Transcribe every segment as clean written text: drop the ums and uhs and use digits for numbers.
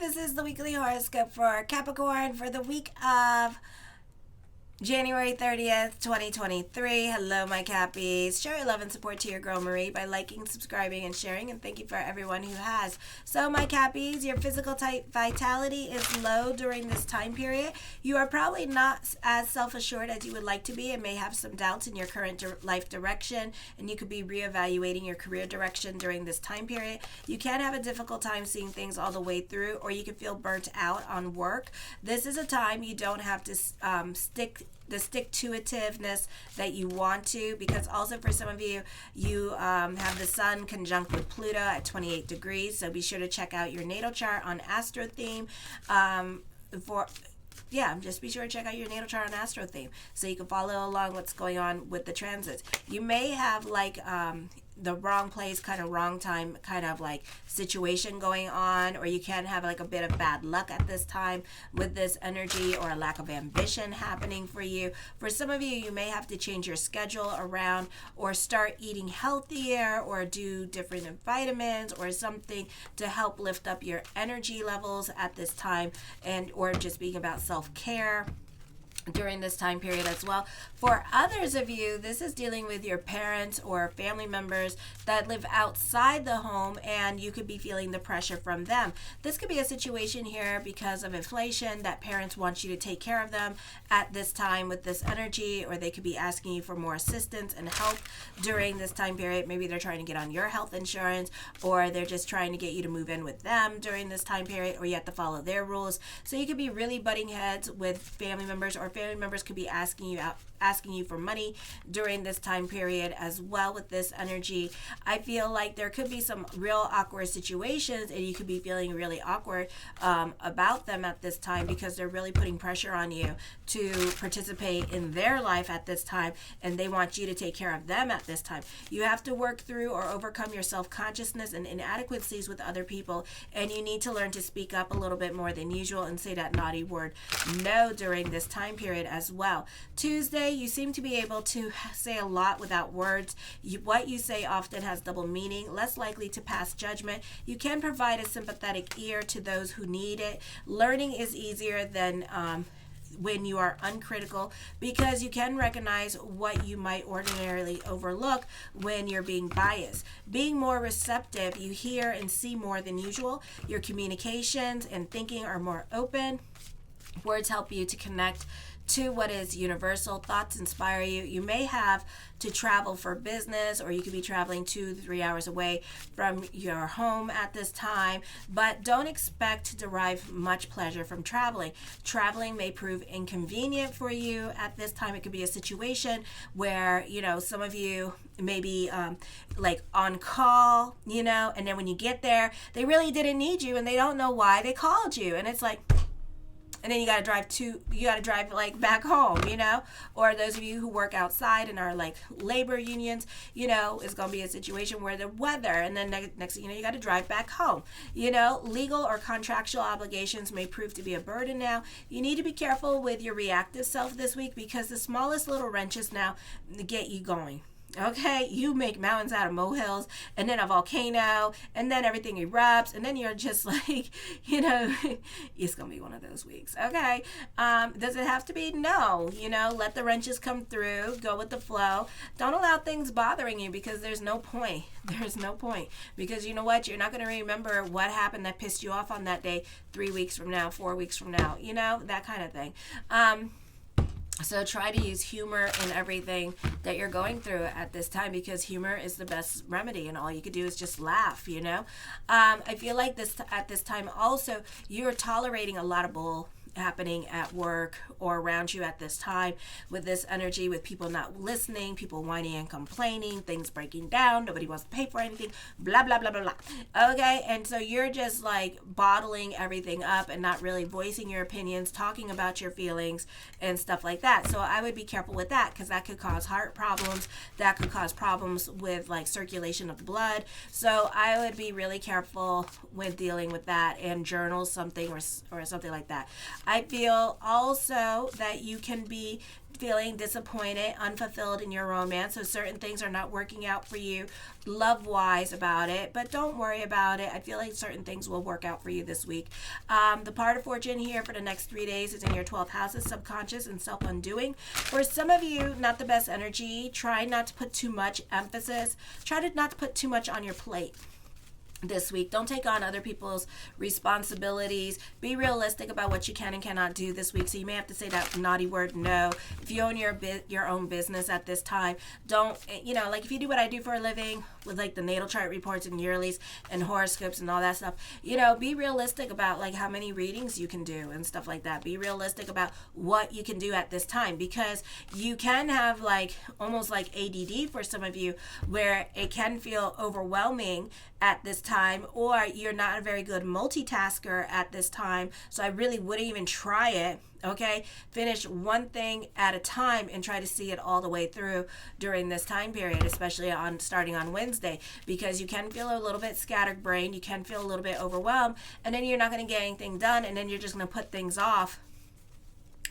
This is the weekly horoscope for Capricorn for the week of January 30th, 2023. Hello, my Cappies. Show your love and support to your girl Marie by liking, subscribing, and sharing, and thank you for everyone who has. So, my Cappies, your physical type vitality is low during this time period. You are probably not as self-assured as you would like to be and may have some doubts in your current life direction, and you could be reevaluating your career direction during this time period. You can have a difficult time seeing things all the way through, or you can feel burnt out on work. This is a time you don't have to stick-to-itiveness that you want to, because also for some of you, you have the sun conjunct with Pluto at 28 degrees, so be sure to check out your natal chart on Astro Theme just be sure to check out your natal chart on Astro Theme so you can follow along what's going on with the transits. You may have the wrong place, kind of wrong time, kind of like situation going on, or you can have like a bit of bad luck at this time with this energy, or a lack of ambition happening for you. For some of you, you may have to change your schedule around, or start eating healthier, or do different vitamins or something to help lift up your energy levels at this time, and or just being about self-care during this time period as well. For others of you, this is dealing with your parents or family members that live outside the home, and you could be feeling the pressure from them. This could be a situation here because of inflation that parents want you to take care of them at this time with this energy, or they could be asking you for more assistance and help during this time period. Maybe they're trying to get on your health insurance, or they're just trying to get you to move in with them during this time period, or you have to follow their rules. So you could be really butting heads with family members, or family members could be asking you for money during this time period as well with this energy. I feel like there could be some real awkward situations, and you could be feeling really awkward about them at this time, because they're really putting pressure on you to participate in their life at this time, and they want you to take care of them at this time. You have to work through or overcome your self-consciousness and inadequacies with other people, and you need to learn to speak up a little bit more than usual and say that naughty word no during this time period as well. Tuesday, you seem to be able to say a lot without words. What you say often has double meaning, less likely to pass judgment. You can provide a sympathetic ear to those who need it. Learning is easier than when you are uncritical, because you can recognize what you might ordinarily overlook when you're being biased. Being more receptive, you hear and see more than usual. Your communications and thinking are more open. Words help you to connect to what is universal. Thoughts inspire you. You may have to travel for business, or you could be traveling 2 to 3 hours away from your home at this time, but don't expect to derive much pleasure from traveling. Traveling may prove inconvenient for you at this time. It could be a situation where, some of you may be like on call, and then when you get there, they really didn't need you, and they don't know why they called you, and it's like, and then you got to drive like back home, or those of you who work outside and are like labor unions, it's going to be a situation where the weather, and then next thing you got to drive back home. Legal or contractual obligations may prove to be a burden now. You need to be careful with your reactive self this week, because the smallest little wrenches now get you going. Okay, you make mountains out of molehills, and then a volcano, and then everything erupts, and then you're just like, it's gonna be one of those weeks. Okay, does it have to be? No. Let the wrenches come through. Go with the flow. Don't allow things bothering you, because there's no point. There's no point, because you know what? You're not gonna remember what happened that pissed you off on that day 3 weeks from now, 4 weeks from now. That kind of thing. So try to use humor in everything that you're going through at this time, because humor is the best remedy, and all you could do is just laugh, I feel like at this time also, you're tolerating a lot of bull happening at work or around you at this time with this energy, with people not listening, people whining and complaining, things breaking down, nobody wants to pay for anything, blah, blah, blah, blah, blah. Okay, and so you're just like bottling everything up and not really voicing your opinions, talking about your feelings and stuff like that. So I would be careful with that, because that could cause heart problems, that could cause problems with like circulation of the blood. So I would be really careful with dealing with that, and journal something or something like that. I feel also that you can be feeling disappointed, unfulfilled in your romance. So certain things are not working out for you love wise about it, but don't worry about it. I feel like certain things will work out for you this week. The part of fortune here for the next 3 days is in your 12th houses, subconscious and self-undoing. For some of you, not the best energy. Try not to put too much emphasis. Try to not put too much on your plate this week. Don't take on other people's responsibilities. Be realistic about what you can and cannot do this week. So you may have to say that naughty word no. If you own your own business at this time, don't, like if you do what I do for a living with like the natal chart reports and yearlies and horoscopes and all that stuff, be realistic about like how many readings you can do and stuff like that. Be realistic about what you can do at this time, because you can have like almost like ADD for some of you, where it can feel overwhelming at this time, or you're not a very good multitasker at this time. So I really wouldn't even try it. Okay, finish one thing at a time and try to see it all the way through during this time period, especially starting on Wednesday, because you can feel a little bit scattered brain, you can feel a little bit overwhelmed, and then you're not going to get anything done, and then you're just going to put things off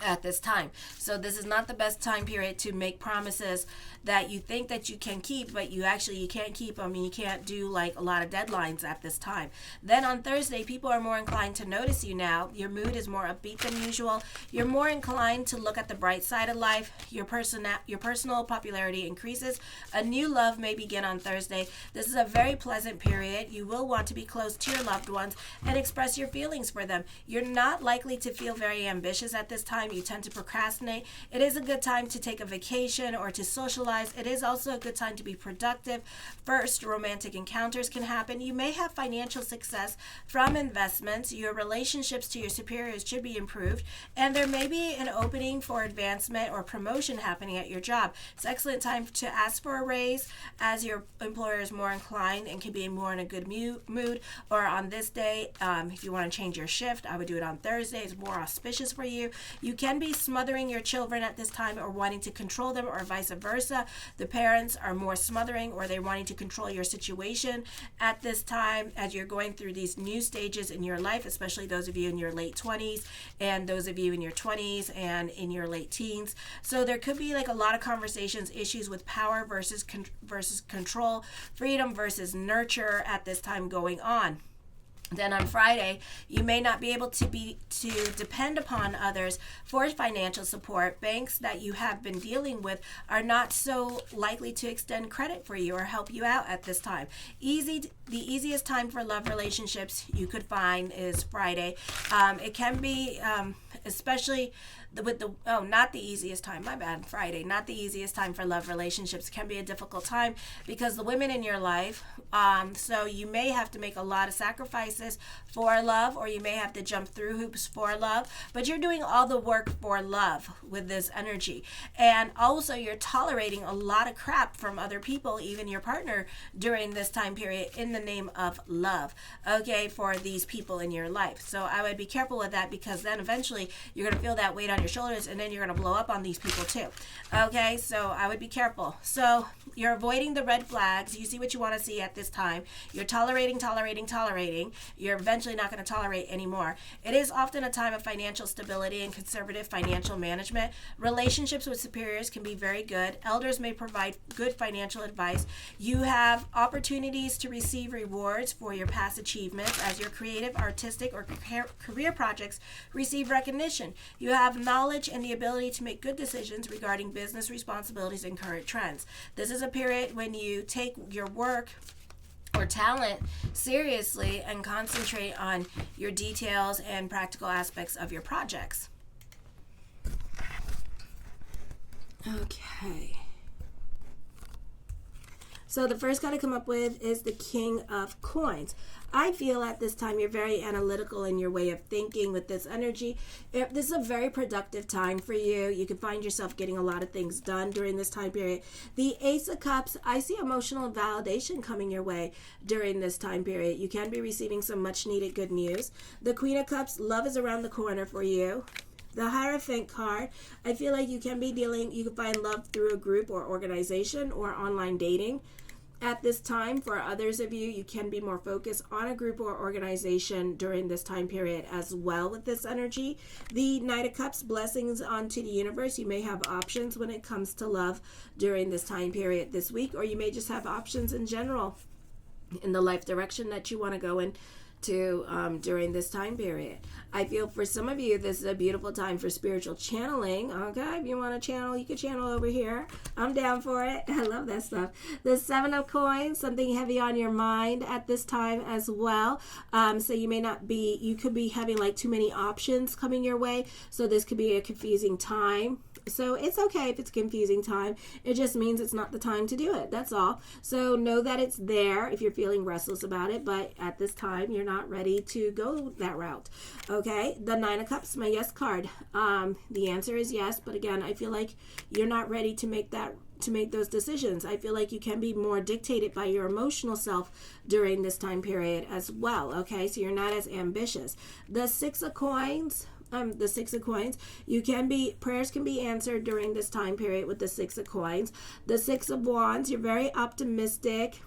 at this time. So this is not the best time period to make promises that you think that you can keep, but you can't keep them, and you can't do like a lot of deadlines at this time. Then on Thursday, people are more inclined to notice you now. Your mood is more upbeat than usual. You're more inclined to look at the bright side of life. Your personal popularity increases. A new love may begin on Thursday. This is a very pleasant period. You will want to be close to your loved ones and express your feelings for them. You're not likely to feel very ambitious at this time. You tend to procrastinate. It is a good time to take a vacation or to socialize. It is also a good time to be productive. First, romantic encounters can happen. You may have financial success from investments. Your relationships to your superiors should be improved, and there may be an opening for advancement or promotion happening at your job. It's an excellent time to ask for a raise, as your employer is more inclined and can be more in a good mood. Or on this day, if you want to change your shift, I would do it on Thursday. It's more auspicious for you. You can be smothering your children at this time, or wanting to control them, or vice versa. The parents are more smothering, or they're wanting to control your situation at this time as you're going through these new stages in your life, especially those of you in your late 20s and those of you in your 20s and in your late teens. So there could be like a lot of conversations, issues with power versus control, freedom versus nurture at this time going on. Then on Friday, you may not be able to depend upon others for financial support. Banks that you have been dealing with are not so likely to extend credit for you or help you out at this time. The easiest time for love relationships you could find is Friday. It can be, especially not the easiest time, my bad, Friday, not the easiest time for love relationships. It can be a difficult time because the women in your life, so you may have to make a lot of sacrifices for love, or you may have to jump through hoops for love, but you're doing all the work for love with this energy. And also you're tolerating a lot of crap from other people, even your partner, during this time period in the name of love, okay, for these people in your life. So I would be careful with that, because then eventually you're going to feel that weight on your shoulders, and then you're going to blow up on these people too. Okay, so I would be careful. So you're avoiding the red flags. You see what you want to see at this time. You're tolerating. You're eventually not going to tolerate anymore. It is often a time of financial stability and conservative financial management. Relationships with superiors can be very good. Elders may provide good financial advice. You have opportunities to receive rewards for your past achievements as your creative, artistic, or career projects receive recognition. You have knowledge and the ability to make good decisions regarding business responsibilities and current trends. This is a period when you take your work or talent seriously and concentrate on your details and practical aspects of your projects. Okay. So the first card I come up with is the King of Coins. I feel at this time you're very analytical in your way of thinking with this energy. This is a very productive time for you. You can find yourself getting a lot of things done during this time period. The Ace of Cups, I see emotional validation coming your way during this time period. You can be receiving some much needed good news. The Queen of Cups, love is around the corner for you. The Hierophant card, I feel like you can find love through a group or organization or online dating. At this time, for others of you, you can be more focused on a group or organization during this time period as well with this energy. The Knight of Cups, blessings onto the universe. You may have options when it comes to love during this time period this week, or you may just have options in general in the life direction that you want to go in to during this time period. I feel for some of you, this is a beautiful time for spiritual channeling. Okay, if you want to channel, you can channel over here. I'm down for it. I love that stuff. The Seven of Coins, something heavy on your mind at this time as well. So you could be having like too many options coming your way. So this could be a confusing time. So it's okay if it's a confusing time. It just means it's not the time to do it. That's all. So know that it's there if you're feeling restless about it, but at this time you're not ready to go that route. Okay, the Nine of Cups, my yes card. The answer is yes, but again, I feel like you're not ready to make those decisions. I feel like you can be more dictated by your emotional self during this time period as well. Okay, so you're not as ambitious. The Six of Coins. Prayers can be answered during this time period with the Six of Coins. The Six of Wands, you're very optimistic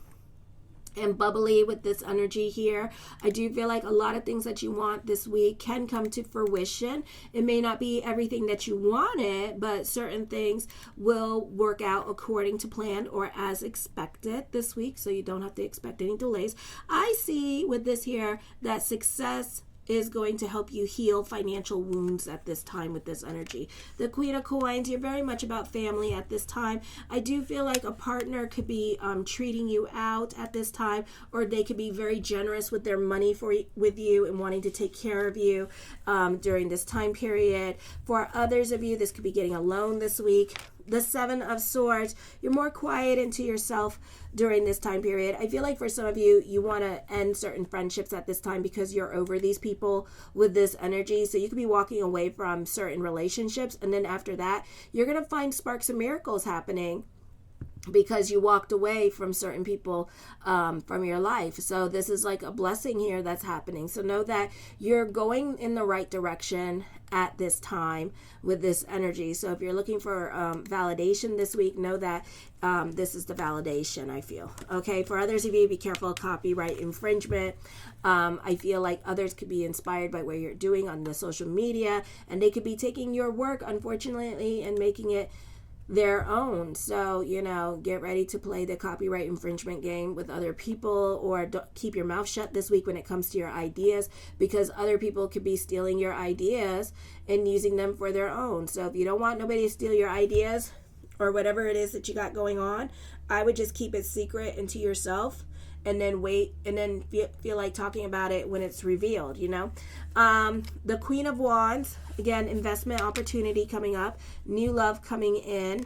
and bubbly with this energy here. I do feel like a lot of things that you want this week can come to fruition. It may not be everything that you wanted, but certain things will work out according to plan or as expected this week, so you don't have to expect any delays. I see with this here that success is going to help you heal financial wounds at this time with this energy. The Queen of Coins, you're very much about family at this time. I do feel like a partner could be treating you out at this time, or they could be very generous with their money with you and wanting to take care of you during this time period. For others of you, this could be getting a loan this week. The Seven of Swords, you're more quiet into yourself during this time period. I feel like for some of you, you want to end certain friendships at this time because you're over these people with this energy. So you could be walking away from certain relationships, and then after that, you're going to find sparks of miracles happening because you walked away from certain people from your life. So this is like a blessing here that's happening. So know that you're going in the right direction at this time with this energy. So if you're looking for validation this week, know that this is the validation, I feel. Okay, for others of you, be careful of copyright infringement. I feel like others could be inspired by what you're doing on the social media, and they could be taking your work, unfortunately, and making it their own. So, get ready to play the copyright infringement game with other people, or keep your mouth shut this week when it comes to your ideas, because other people could be stealing your ideas and using them for their own. So if you don't want nobody to steal your ideas or whatever it is that you got going on, I would just keep it secret and to yourself, and then wait, and then feel like talking about it when it's revealed, The Queen of Wands, again, investment opportunity coming up, new love coming in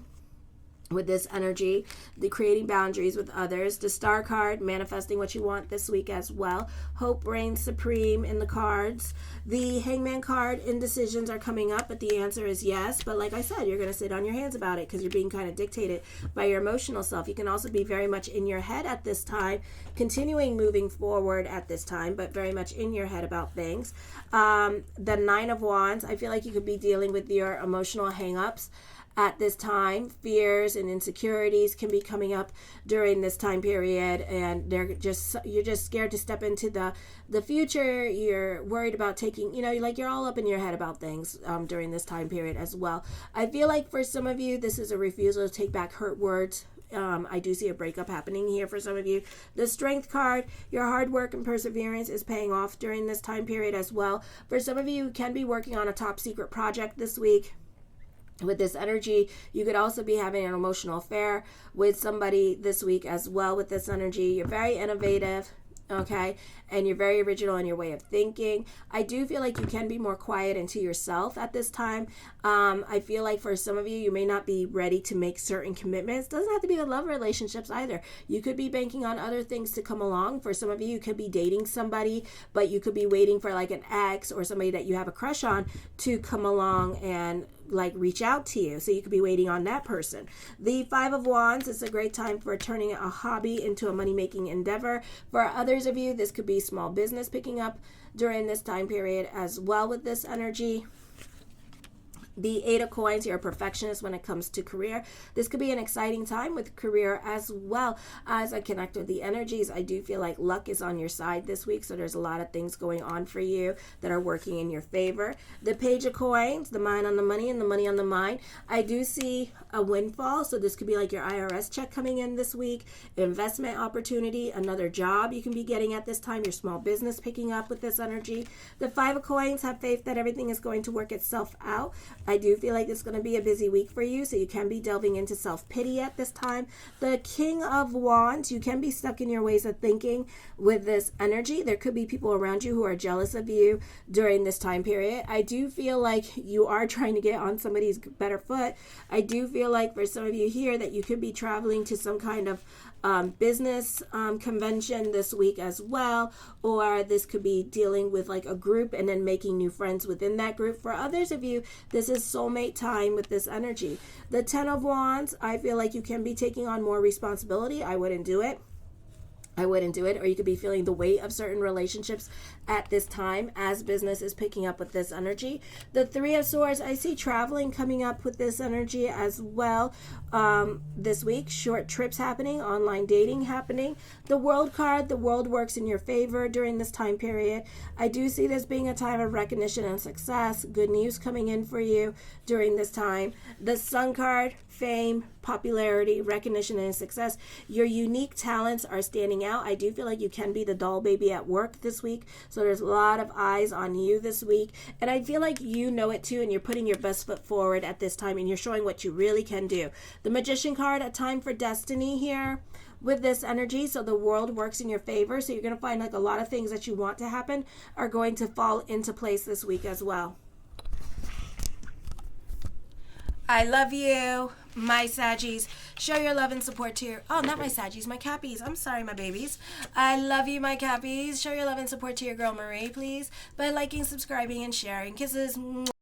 with this energy, the creating boundaries with others. The Star card, manifesting what you want this week as well. Hope reigns supreme in the cards. The Hangman card, indecisions are coming up, but the answer is yes. But like I said, you're going to sit on your hands about it because you're being kind of dictated by your emotional self. You can also be very much in your head at this time, continuing moving forward at this time, but very much in your head about things. The Nine of Wands, I feel like you could be dealing with your emotional hang-ups at this time. Fears and insecurities can be coming up during this time period, and you're just scared to step into the future. You're worried about taking, you're all up in your head about things during this time period as well. I feel like for some of you, this is a refusal to take back hurt words. I do see a breakup happening here for some of you. The Strength card, your hard work and perseverance is paying off during this time period as well. For some of you, you can be working on a top secret project this week. With this energy, you could also be having an emotional affair with somebody this week as well with this energy. You're very innovative, okay? And you're very original in your way of thinking. I do feel like you can be more quiet into yourself at this time. I feel like for some of you, you may not be ready to make certain commitments. Doesn't have to be with love relationships either. You could be banking on other things to come along. For some of you, you could be dating somebody, but you could be waiting for like an ex or somebody that you have a crush on to come along and reach out to you. So you could be waiting on that person. The Five of Wands is a great time for turning a hobby into a money-making endeavor. For others of you, this could be small business picking up during this time period as well with this energy. The Eight of Coins, you're a perfectionist when it comes to career. This could be an exciting time with career as well. As I connect with the energies, I do feel like luck is on your side this week. So there's a lot of things going on for you that are working in your favor. The Page of Coins, the mind on the money and the money on the mind. I do see a windfall. So this could be like your IRS check coming in this week, investment opportunity, another job you can be getting at this time, your small business picking up with this energy. The Five of Coins, have faith that everything is going to work itself out. I do feel like it's going to be a busy week for you, so you can be delving into self-pity at this time. The King of Wands, you can be stuck in your ways of thinking with this energy. There could be people around you who are jealous of you during this time period. I do feel like you are trying to get on somebody's better foot. I do feel like for some of you here that you could be traveling to some kind of business convention this week as well, or this could be dealing with like a group and then making new friends within that group. For others of you, this is soulmate time with this energy. The Ten of Wands, I feel like you can be taking on more responsibility. I wouldn't do it. Or you could be feeling the weight of certain relationships at this time as business is picking up with this energy. The Three of Swords, I see traveling coming up with this energy as well this week. Short trips happening, online dating happening. The World card, the world works in your favor during this time period. I do see this being a time of recognition and success, good news coming in for you during this time. The Sun card, fame, popularity, recognition, and success. Your unique talents are standing out. I do feel like you can be the doll baby at work this week. So there's a lot of eyes on you this week. And I feel like you know it too, and you're putting your best foot forward at this time, and you're showing what you really can do. The Magician card, a time for destiny here with this energy. So the world works in your favor. So you're going to find like a lot of things that you want to happen are going to fall into place this week as well. I love you, my Saggies. Show your love and support to your... Oh, not my Saggies, my Cappies. I'm sorry, my babies. I love you, my Cappies. Show your love and support to your girl Marie, please, by liking, subscribing, and sharing. Kisses.